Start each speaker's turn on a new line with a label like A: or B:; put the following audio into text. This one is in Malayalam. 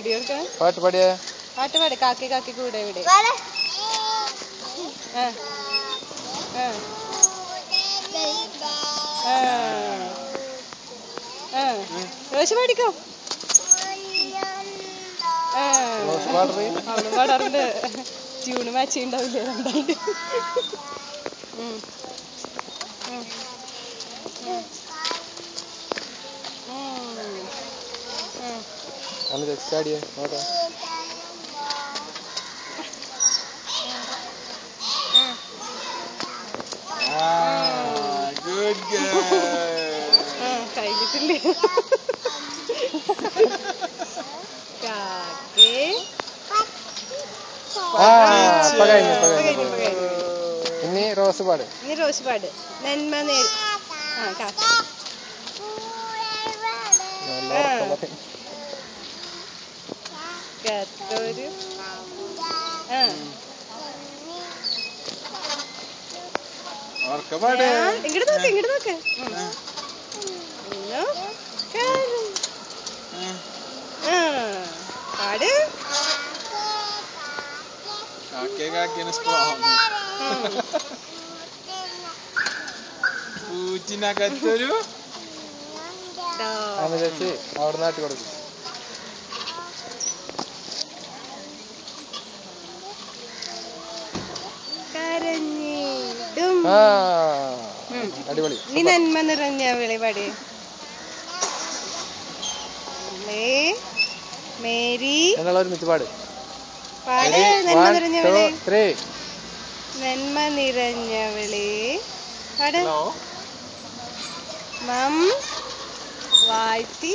A: വീഡിയോ എടുക്കണം.
B: പാട്ട് പാടിയേ.
A: പാട്ട് പാട്. കാക്കി കാക്കി കൂടെ ഇവിടെ. റോഷ് പാടിക്കോ. അവളും പാടാറുണ്ട്. ട്യൂണ് മാച്ച് ഉണ്ടാവില്ലേ രണ്ടായിട്ട്. കഴിഞ്ഞിട്ടില്ലേ?
B: ഇനി റോസ് പാട്.
A: നന്മ നേര്. ഇങ്ങോട്ട് നോക്ക്. പാട്.
C: പൂറ്റിനകത്തൊരു
B: അവിടെ നാട്ടി കൊടുക്കും. അടിപൊളി.
A: നീ നന്മ നിറഞ്ഞ വിളി പാടി. മേരി
B: ഒരുമിച്ച് പാട്.
A: പാട്. നന്മ നിറഞ്ഞ വിളി. നന്മ നിറഞ്ഞ വിളി പാട്. മം വാഴ്ത്തി